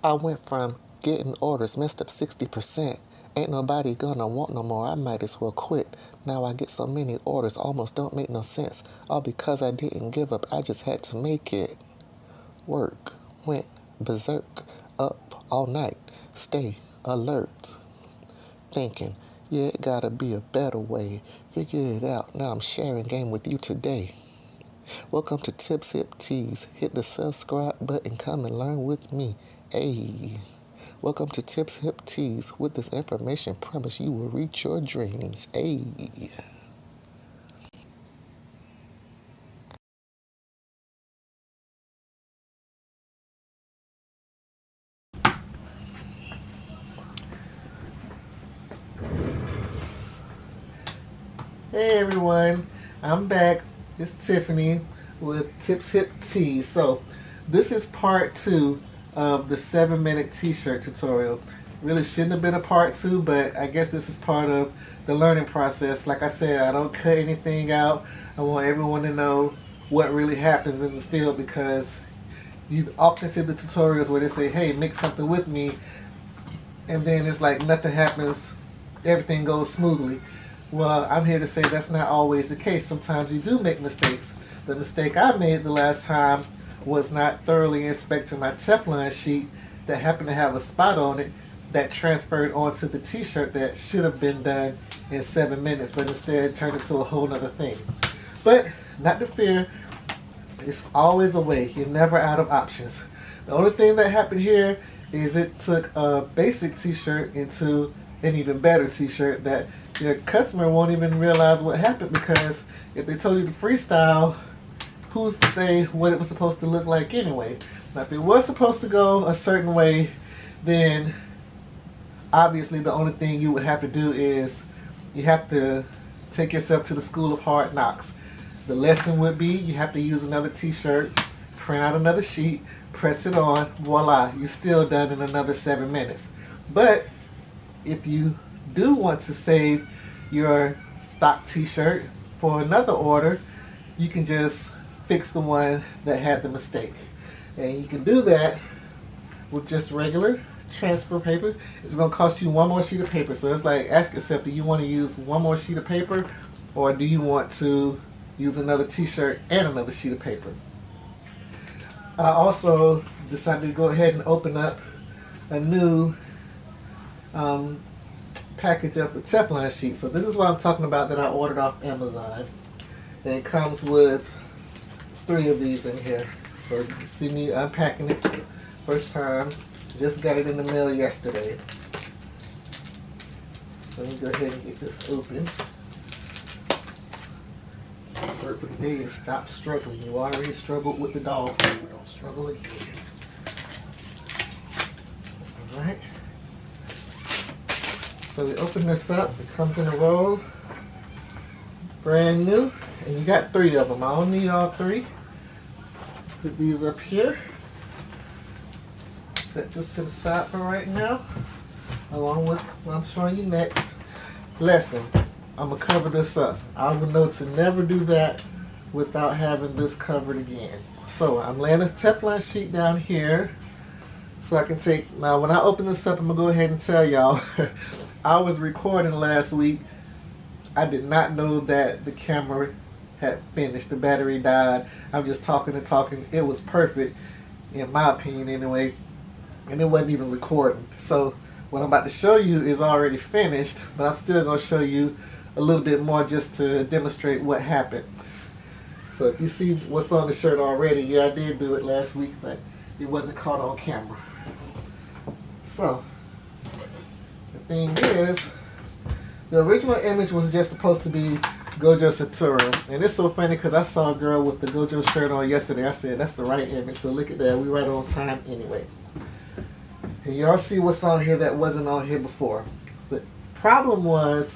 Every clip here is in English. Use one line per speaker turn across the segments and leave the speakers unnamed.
I went from getting orders messed up 60%. Ain't nobody gonna want no more. I might as well quit. Now I get so many orders, almost don't make no sense. All because I didn't give up. I just had to make it work. Went berserk. Up all night. Stay alert. Thinking, yeah, it gotta be a better way. Figured it out. Now I'm sharing game with you today. Welcome to Tips Hip Teas. Hit the subscribe button. Come and learn with me. Ayy. Welcome to Tips Hip Teas. With this information, promise you will reach your dreams. Ayy. Hey everyone, I'm back. It's Tiffany with Tips Hip Teas. So this is part 2 of the 7-minute t-shirt tutorial. Really shouldn't have been a part 2, but I guess this is part of the learning process. Like I said, I don't cut anything out. I want everyone to know what really happens in the field, because you often see the tutorials where they say, hey, make something with me, and then it's like nothing happens, everything goes smoothly. Well, I'm here to say that's not always the case. Sometimes you do make mistakes. The mistake I made the last time was not thoroughly inspecting my Teflon sheet that happened to have a spot on it that transferred onto the t-shirt that should have been done in 7 minutes, but instead turned into a whole nother thing. But not to fear, it's always a way. You're never out of options. The only thing that happened here is it took a basic t-shirt into an even better t-shirt that your customer won't even realize what happened, because if they told you to freestyle, who's to say what it was supposed to look like anyway? Now, if it was supposed to go a certain way, then obviously the only thing you would have to do is you have to take yourself to the school of hard knocks. The lesson would be you have to use another t-shirt, print out another sheet, press it on, voila, you're still done in another 7 minutes. But if you do want to save your stock t-shirt for another order, you can just fix the one that had the mistake. And you can do that with just regular transfer paper. It's going to cost you one more sheet of paper. So it's like, ask yourself, do you want to use one more sheet of paper, or do you want to use another t-shirt and another sheet of paper? I also decided to go ahead and open up a new package of the Teflon sheet. So this is what I'm talking about that I ordered off Amazon. And it comes with 3 of these in here. So you see me unpacking it first time. Just got it in the mail yesterday. Let me go ahead and get this open. Word for the day is stop struggling. You already struggled with the dog food. Don't struggle again. Alright. So we open this up. It comes in a roll. Brand new. And you got 3 of them. I don't need all 3. Put these up here. Set this to the side for right now, along with what I'm showing you next. Lesson. I'm going to cover this up. I will know to never do that without having this covered again. So I'm laying this Teflon sheet down here so I can take, now when I open this up, I'm going to go ahead and tell y'all, I was recording last week. I did not know that the camera had finished. The battery died. I'm just talking and talking. It was perfect, in my opinion anyway, and it wasn't even recording. So what I'm about to show you is already finished, but I'm still going to show you a little bit more just to demonstrate what happened. So if you see what's on the shirt already, yeah, I did do it last week, but it wasn't caught on camera. So the thing is, the original image was just supposed to be Gojo Satoru. And it's so funny because I saw a girl with the Gojo shirt on yesterday. I said, that's the right image. So look at that. We right on time anyway. And y'all see what's on here that wasn't on here before. The problem was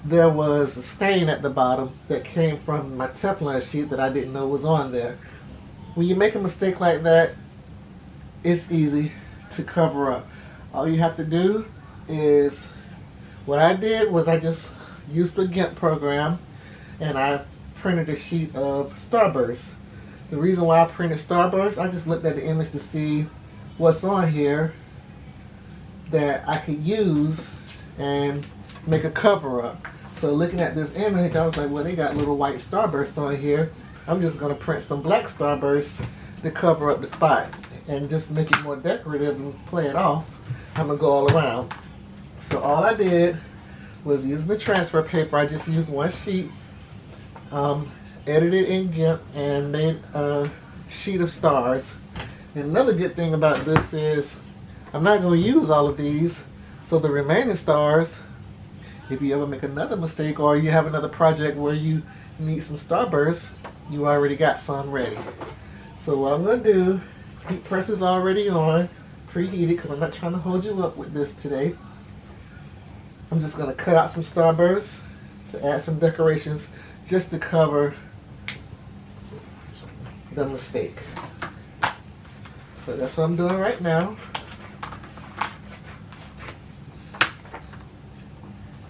there was a stain at the bottom that came from my Teflon sheet that I didn't know was on there. When you make a mistake like that, it's easy to cover up. All you have to do is, what I did was I just used the GIMP program and I printed a sheet of Starburst. The reason why I printed Starburst, I just looked at the image to see what's on here, that I could use and make a cover up. So looking at this image, I was like, well, they got little white starbursts on here. I'm just going to print some black starbursts to cover up the spot and just make it more decorative and play it off. I'm going to go all around. So all I did was using the transfer paper. I just used one sheet, edited in GIMP, and made a sheet of stars. And another good thing about this is I'm not going to use all of these, so the remaining stars, if you ever make another mistake or you have another project where you need some starbursts, you already got some ready. So what I'm going to do, heat press is already on, preheated, because I'm not trying to hold you up with this today. I'm just going to cut out some starbursts to add some decorations just to cover the mistake. So that's what I'm doing right now.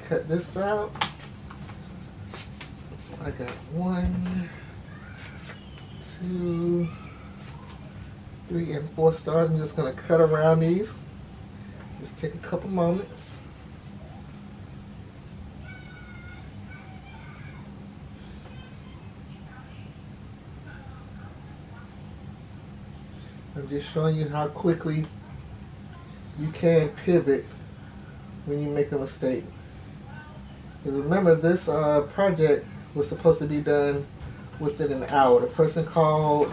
Cut this out. I got 1, 2, 3, and 4 stars. I'm just going to cut around these. Just take a couple moments. I'm just showing you how quickly you can pivot when you make a mistake. And remember, this project was supposed to be done within an hour. The person called.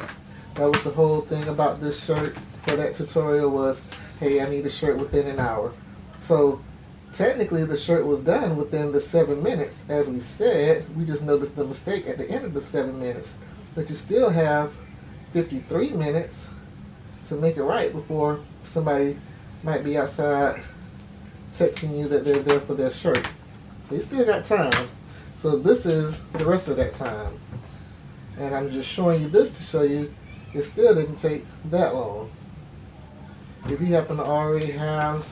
That was the whole thing about this shirt for that tutorial was, hey, I need a shirt within an hour. So technically the shirt was done within the 7 minutes. As we said, we just noticed the mistake at the end of the 7 minutes. But you still have 53 minutes to make it right before somebody might be outside texting you that they're there for their shirt. So you still got time. So this is the rest of that time. And I'm just showing you this to show you it still didn't take that long. If you happen to already have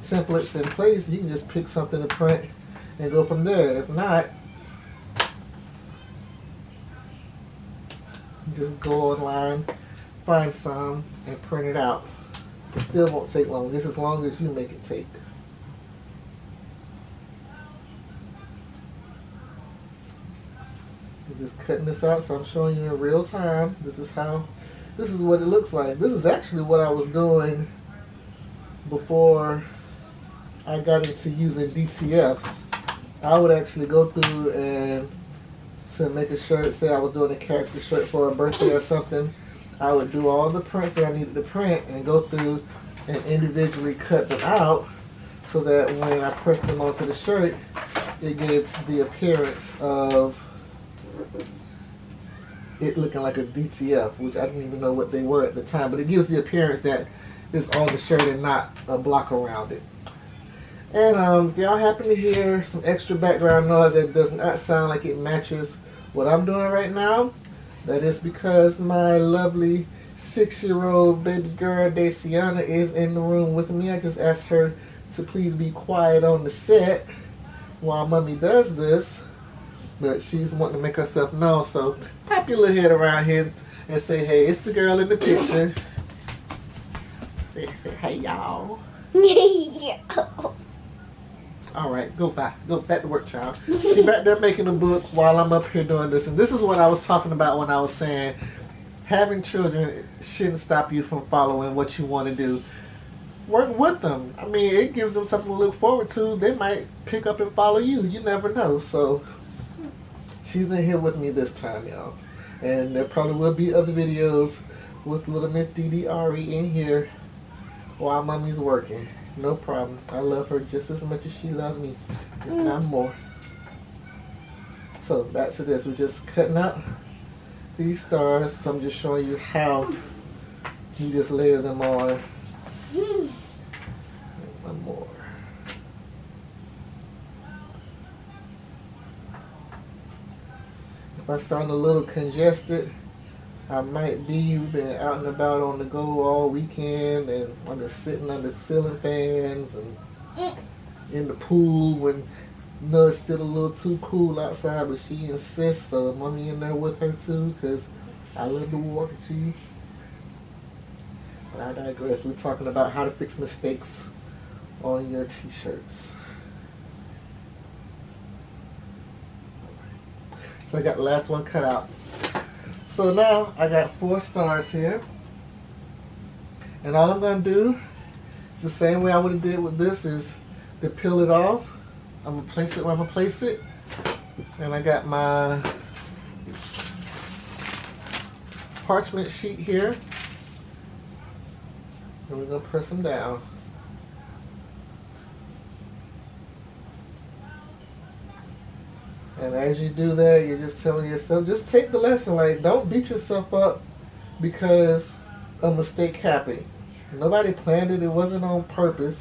templates in place, you can just pick something to print and go from there. If not, just go online, find some, and print it out. It still won't take long, just as long as you make it take. I'm just cutting this out, so I'm showing you in real time. This is what it looks like. This is actually what I was doing before I got into using DTFs. I would actually go through and to make a shirt, say I was doing a character shirt for a birthday or something, I would do all the prints that I needed to print and go through and individually cut them out so that when I pressed them onto the shirt, it gave the appearance of it looking like a DTF, which I didn't even know what they were at the time, but it gives the appearance that it's on the shirt and not a block around it. And if y'all happen to hear some extra background noise that does not sound like it matches what I'm doing right now, that is because my lovely 6-year-old baby girl Daciana is in the room with me. I just asked her to please be quiet on the set while Mommy does this, but she's wanting to make herself known, so pop your little head around here and say, hey, it's the girl in the picture. Say hey, y'all. All right, go back to work, child. She back there making a book while I'm up here doing this. And this is what I was talking about when I was saying having children shouldn't stop you from following what you want to do. Work with them. I mean, it gives them something to look forward to. They might pick up and follow you. You never know. So she's in here with me this time, y'all. And there probably will be other videos with little Miss DDRE in here while Mommy's working. No problem. I love her just as much as she loves me, if not more. So back to this. We're just cutting out these stars. So I'm just showing you how you just layer them on. And one more. If I sound a little congested, I might be. We've been out and about on the go all weekend, and I'm just sitting under ceiling fans and in the pool when it's still a little too cool outside, but she insists, so Mommy in there with her too, because I love the water too. But I digress. We're talking about how to fix mistakes on your t-shirts. So I got the last one cut out. So now I got 4 stars here. And all I'm going to do is the same way I would have did with this, is to peel it off. I'm going to place it where I'm going to place it. And I got my parchment sheet here. And we're going to press them down. And as you do that, you're just telling yourself, just take the lesson. Like, don't beat yourself up because a mistake happened. Nobody planned it. It wasn't on purpose.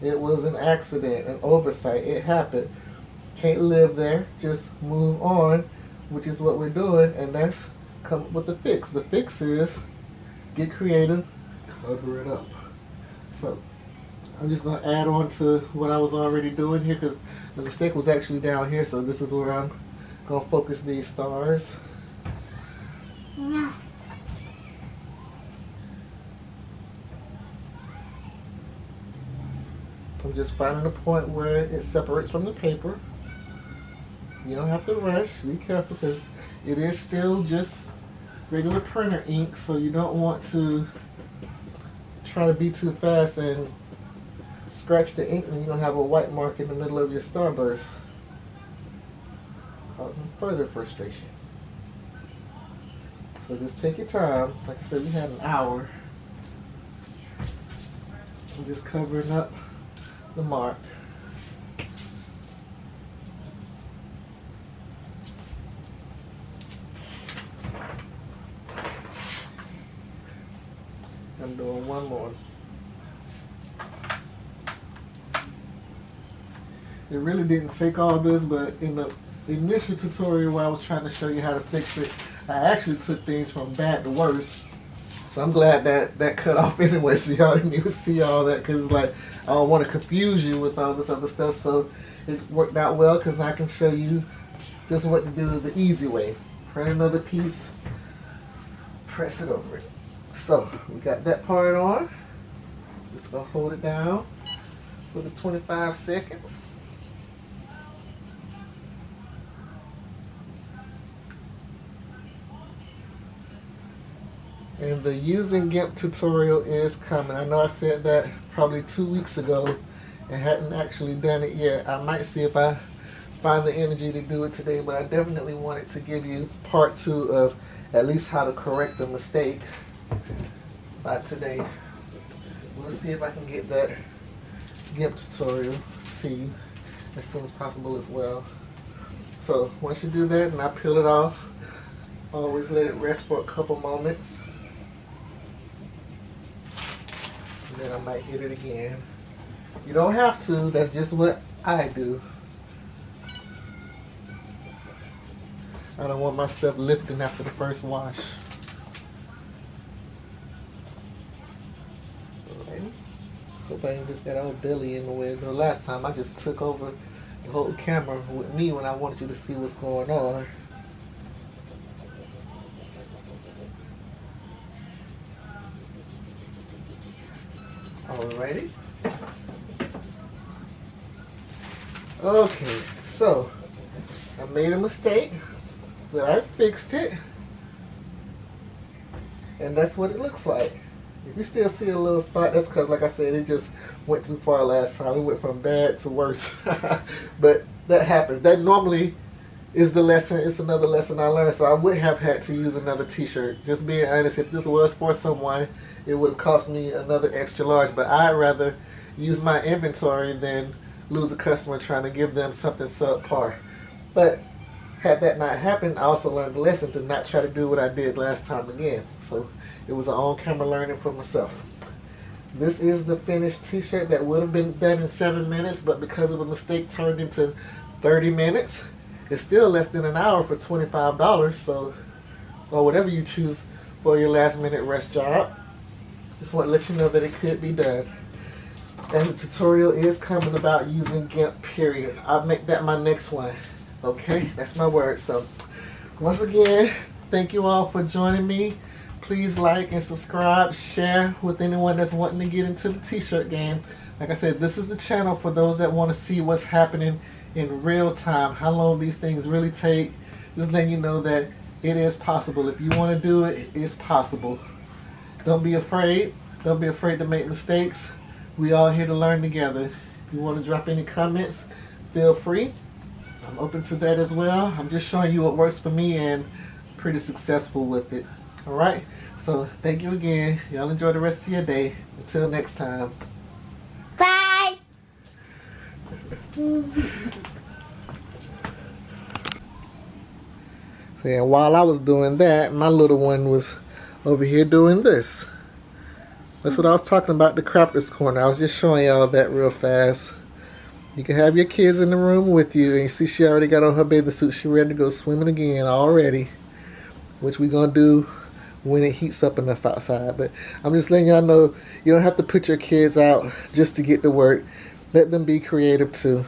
It was an accident, an oversight. It happened. Can't live there. Just move on, which is what we're doing, and that's come up with the fix. The fix is get creative, cover it up. So I'm just going to add on to what I was already doing here, because the mistake was actually down here, so this is where I'm going to focus these stars. Yeah. I'm just finding a point where it separates from the paper. You don't have to rush. Be careful, because it is still just regular printer ink, so you don't want to try to be too fast and scratch the ink and you're going to have a white mark in the middle of your starburst, causing further frustration. So just take your time. Like I said, we had an hour. I'm just covering up the mark. I'm doing one more. It really didn't take all this, but in the initial tutorial where I was trying to show you how to fix it, I actually took things from bad to worse. So I'm glad that that cut off anyway, so y'all didn't even see all that, because like, I don't want to confuse you with all this other stuff. So it worked out well, because I can show you just what to do the easy way. Print another piece, press it over it. So we got that part on. Just gonna hold it down for the 25 seconds. And the using GIMP tutorial is coming. I know I said that probably 2 weeks ago and hadn't actually done it yet. I might see if I find the energy to do it today, but I definitely wanted to give you part 2 of at least how to correct a mistake by today. We'll see if I can get that GIMP tutorial to you as soon as possible as well. So once you do that and I peel it off, always let it rest for a couple moments. And then I might hit it again. You don't have to, that's just what I do. I don't want my stuff lifting after the first wash. Alright. Hope I ain't just got old Billy in the way. The last time I just took over the whole camera with me when I wanted you to see what's going on. Alrighty. Okay, so I made a mistake, but I fixed it, and that's what it looks like. If you still see a little spot, that's because, like I said, it just went too far last time. It went from bad to worse. But that happens. That normally is the lesson. It's another lesson I learned. So I would have had to use another t-shirt. Just being honest, if this was for someone, it would have cost me another extra large. But I'd rather use my inventory than lose a customer trying to give them something subpar. But had that not happened, I also learned the lesson to not try to do what I did last time again. So it was an on-camera learning for myself. This is the finished t-shirt that would have been done in 7 minutes, but because of a mistake turned into 30 minutes. It's still less than an hour for $25, so, or whatever you choose for your last minute rush job. Just want to let you know that it could be done. And the tutorial is coming about using GIMP, period. I'll make that my next one. Okay, that's my word. So once again, thank you all for joining me Please like and subscribe, share with anyone that's wanting to get into the t-shirt game. Like I said, this is the channel for those that want to see what's happening in real time, how long these things really take. Just letting you know that it is possible. If you want to do it, it's possible. Don't be afraid. Don't be afraid to make mistakes. We all here to learn together. If you want to drop any comments, feel free. I'm open to that as well. I'm just showing you what works for me and pretty successful with it. Alright, so thank you again. Y'all enjoy the rest of your day. Until next time.
Bye.
And while I was doing that, my little one was over here doing this. That's what I was talking about, the Crafters Corner. I was just showing y'all that real fast. You can have your kids in the room with you. And you see she already got on her bathing suit. She ready to go swimming again already. Which we're going to do when it heats up enough outside. But I'm just letting y'all know you don't have to put your kids out just to get to work. Let them be creative too.